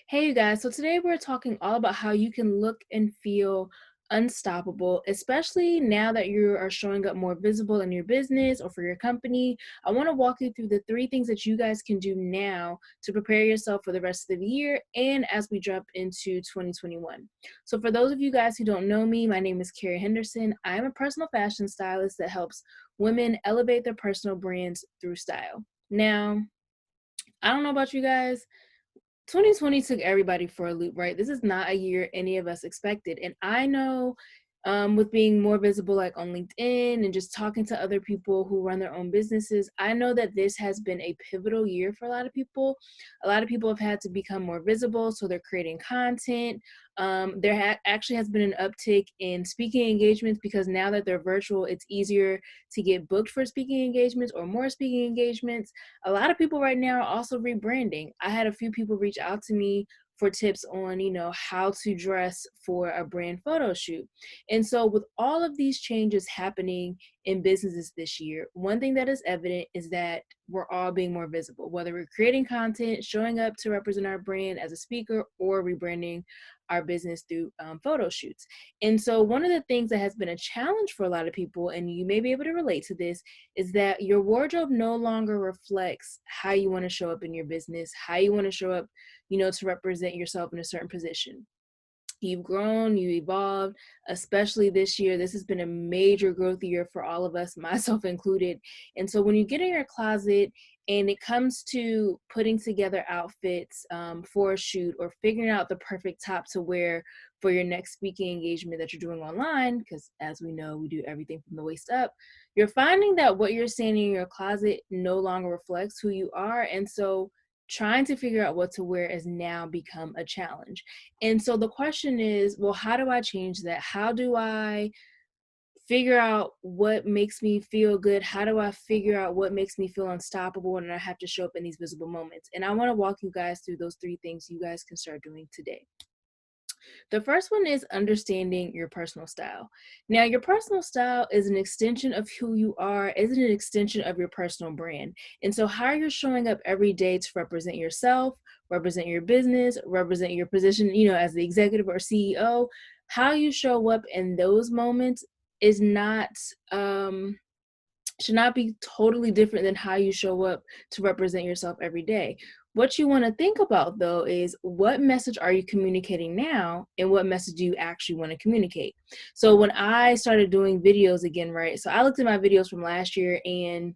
Hey, you guys. So today we're talking all about how you can look and feel unstoppable, especially now that you are showing up more visible in your business or for your company. I want to walk you through the three things that you guys can do now to prepare yourself for the rest of the year and as we jump into 2021. So, for those of you guys who don't know me, my name is Carrie Henderson. I am a personal fashion stylist that helps women elevate their personal brands through style. Now, I don't know about you guys. 2020 took everybody for a loop, right? This is not a year any of us expected. And I know with being more visible, like on LinkedIn and just talking to other people who run their own businesses, I know that this has been a pivotal year for a lot of people. A lot of people have had to become more visible, so they're creating content. There actually has been an uptick in speaking engagements because now that they're virtual, it's easier to get booked for speaking engagements or more speaking engagements. A lot of people right now are also rebranding. I had a few people reach out to me for tips on, how to dress for a brand photo shoot. And so with all of these changes happening in businesses this year, one thing that is evident is that we're all being more visible, whether we're creating content, showing up to represent our brand as a speaker, or rebranding our business through photo shoots. And so one of the things that has been a challenge for a lot of people, and you may be able to relate to this, is that your wardrobe no longer reflects how you want to show up in your business, how you want to show up, to represent yourself in a certain position. You've grown, you evolved, especially this year. This has been a major growth year for all of us, myself included. And so when you get in your closet and it comes to putting together outfits for a shoot or figuring out the perfect top to wear for your next speaking engagement that you're doing online, because as we know, we do everything from the waist up, you're finding that what you're seeing in your closet no longer reflects who you are. And so trying to figure out what to wear has now become a challenge. And so the question is, well, how do I change that? How do I figure out what makes me feel good? How do I figure out what makes me feel unstoppable when I have to show up in these visible moments? And I want to walk you guys through those three things you guys can start doing today. The first one is understanding your personal style. Now, your personal style is an extension of who you are, is an extension of your personal brand. And so, how you're showing up every day to represent yourself, represent your business, represent your position, as the executive or CEO, how you show up in those moments is not should not be totally different than how you show up to represent yourself every day. What you want to think about, though, is what message are you communicating now and what message do you actually want to communicate? So when I started doing videos again, right? So I looked at my videos from last year, and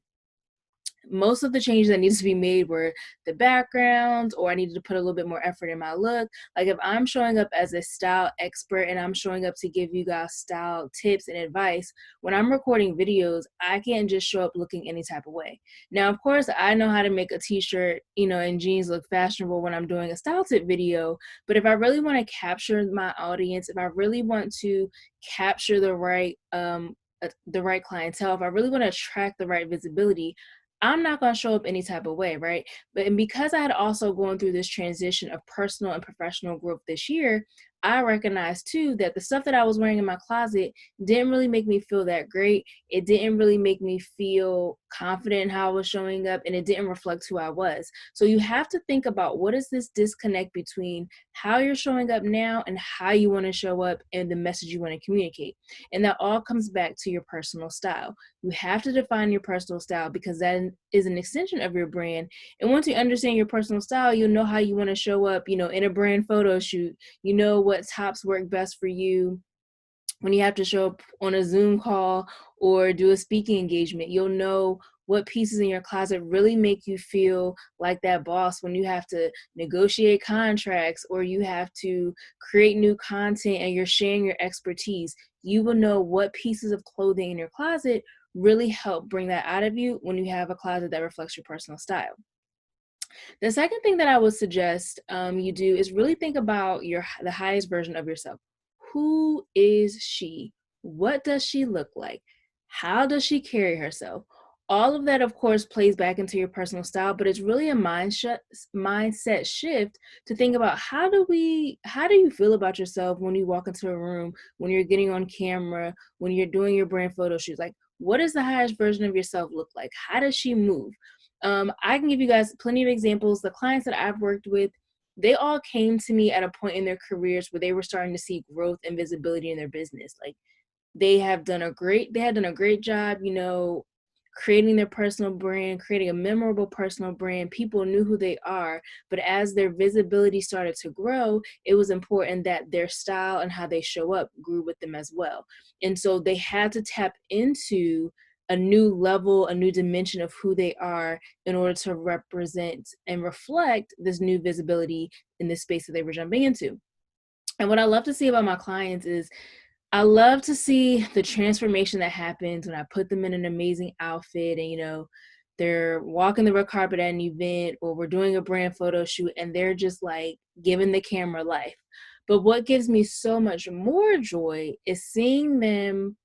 most of the changes that needs to be made were the background, or I needed to put a little bit more effort in my look. Like if I'm showing up as a style expert and I'm showing up to give you guys style tips and advice, when I'm recording videos, I can't just show up looking any type of way. Now, of course, I know how to make a t-shirt, and jeans look fashionable when I'm doing a style tip video. But if I really want to capture my audience, if I really want to capture the right clientele, if I really want to attract the right visibility, I'm not going to show up any type of way, right? And because I had also gone through this transition of personal and professional growth this year, I recognized too that the stuff that I was wearing in my closet didn't really make me feel that great. It didn't really make me feel confident in how I was showing up, and it didn't reflect who I was. So you have to think about, what is this disconnect between how you're showing up now and how you want to show up and the message you want to communicate. And that all comes back to your personal style. You have to define your personal style because that is an extension of your brand. And once you understand your personal style, you'll know how you want to show up, in a brand photo shoot. You know what tops work best for you when you have to show up on a Zoom call or do a speaking engagement. You'll know what pieces in your closet really make you feel like that boss when you have to negotiate contracts or you have to create new content and you're sharing your expertise. You will know what pieces of clothing in your closet really help bring that out of you when you have a closet that reflects your personal style. The second thing that I would suggest you do is really think about the highest version of yourself. Who is she? What does she look like? How does she carry herself? All of that, of course, plays back into your personal style, but it's really a mindset shift to think about, how do you feel about yourself when you walk into a room, when you're getting on camera, when you're doing your brand photo shoots? Like, what does the highest version of yourself look like? How does she move? I can give you guys plenty of examples. The clients that I've worked with, they all came to me at a point in their careers where they were starting to see growth and visibility in their business. Like, they had done a great job, creating their personal brand, creating a memorable personal brand. People knew who they are, but as their visibility started to grow, it was important that their style and how they show up grew with them as well. And so they had to tap into a new level, a new dimension of who they are in order to represent and reflect this new visibility in this space that they were jumping into. And what I love to see about my clients is I love to see the transformation that happens when I put them in an amazing outfit and, they're walking the red carpet at an event, or we're doing a brand photo shoot, and they're just like giving the camera life. But what gives me so much more joy is seeing them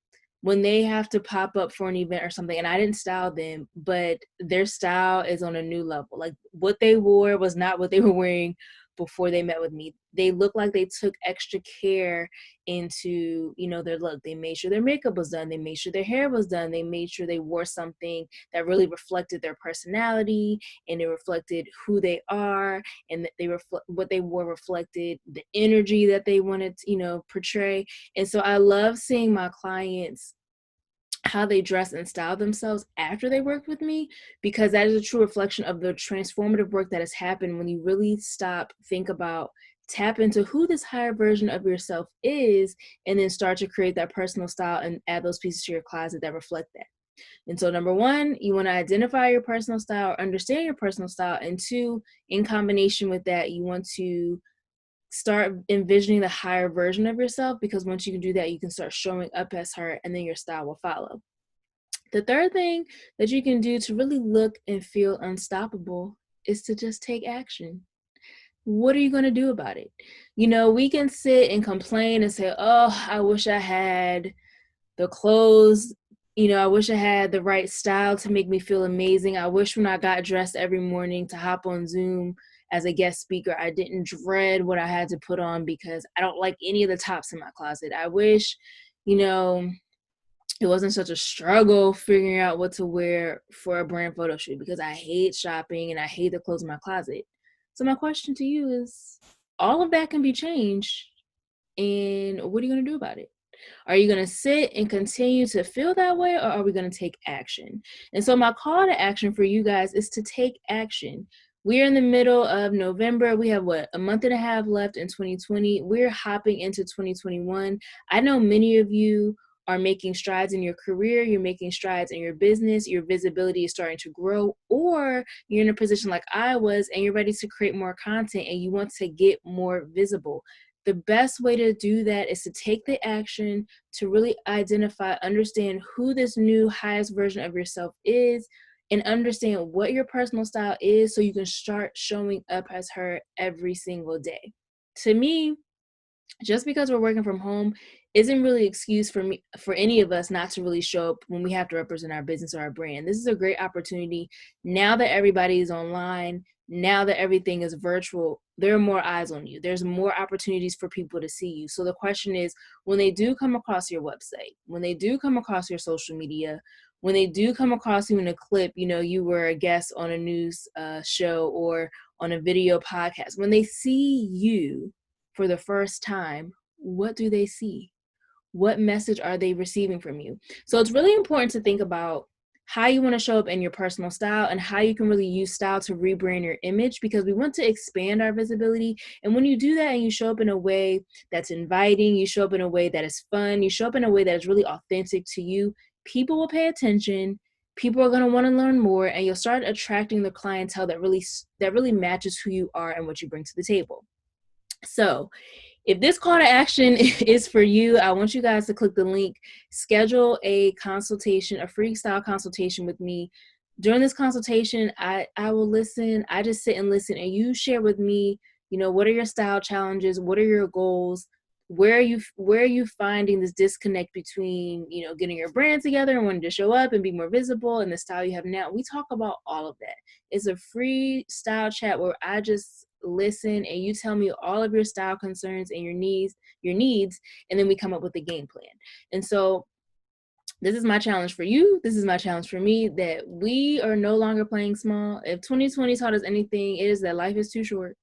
when they have to pop up for an event or something, and I didn't style them, but their style is on a new level. Like, what they wore was not what they were wearing before they met with me. They look like they took extra care into, their look. They made sure their makeup was done. They made sure their hair was done. They made sure they wore something that really reflected their personality, and it reflected who they are, and that what they wore reflected the energy that they wanted to, portray. And so I love seeing my clients, how they dress and style themselves after they worked with me, because that is a true reflection of the transformative work that has happened when you really stop, think about, tap into who this higher version of yourself is, and then start to create that personal style and add those pieces to your closet that reflect that. And so number one, you want to identify your personal style, or understand your personal style. And two, in combination with that, you want to start envisioning the higher version of yourself, because once you can do that, you can start showing up as her, and then your style will follow. The third thing that you can do to really look and feel unstoppable is to just take action. What are you going to do about it? We can sit and complain and say, oh, I wish I had the clothes, I wish I had the right style to make me feel amazing. I wish when I got dressed every morning to hop on Zoom as a guest speaker, I didn't dread what I had to put on because I don't like any of the tops in my closet. I wish, it wasn't such a struggle figuring out what to wear for a brand photo shoot, because I hate shopping and I hate the clothes in my closet. So my question to you is, all of that can be changed, and what are you going to do about it? Are you going to sit and continue to feel that way, or are we going to take action? And so my call to action for you guys is to take action. We're in the middle of November. We have a month and a half left in 2020. We're hopping into 2021. I know many of you are making strides in your career, you're making strides in your business, your visibility is starting to grow, or you're in a position like I was and you're ready to create more content and you want to get more visible. The best way to do that is to take the action to really identify, understand who this new highest version of yourself is, and understand what your personal style is, so you can start showing up as her every single day. To me, just because we're working from home isn't really excuse for any of us not to really show up when we have to represent our business or our brand. This is a great opportunity. Now that everybody is online, now that everything is virtual, there are more eyes on you. There's more opportunities for people to see you. So the question is, when they do come across your website, when they do come across your social media, when they do come across you in a clip, you were a guest on a news show or on a video podcast, when they see you for the first time, what do they see? What message are they receiving from you? So it's really important to think about how you want to show up in your personal style and how you can really use style to rebrand your image, because we want to expand our visibility. And when you do that and you show up in a way that's inviting, you show up in a way that is fun, you show up in a way that is really authentic to you, people will pay attention. People are going to want to learn more, and you'll start attracting the clientele that really matches who you are and what you bring to the table. So if this call to action is for you, I want you guys to click the link, schedule a consultation, a free style consultation with me. During this consultation, I will listen. I just sit and listen, and you share with me, what are your style challenges? What are your goals? Where are you finding this disconnect between, getting your brand together and wanting to show up and be more visible and the style you have now? We talk about all of that. It's a free style chat where I just listen and you tell me all of your style concerns and your needs, and then we come up with a game plan. And so this is my challenge for you. This is my challenge for me, that we are no longer playing small. If 2020 taught us anything, it is that life is too short.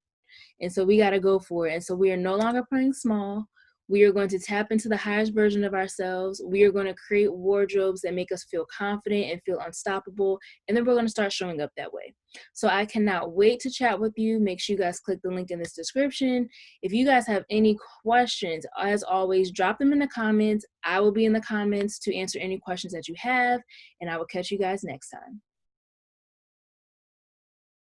And so we got to go for it. And so we are no longer playing small. We are going to tap into the highest version of ourselves. We are going to create wardrobes that make us feel confident and feel unstoppable. And then we're going to start showing up that way. So I cannot wait to chat with you. Make sure you guys click the link in this description. If you guys have any questions, as always, drop them in the comments. I will be in the comments to answer any questions that you have. And I will catch you guys next time.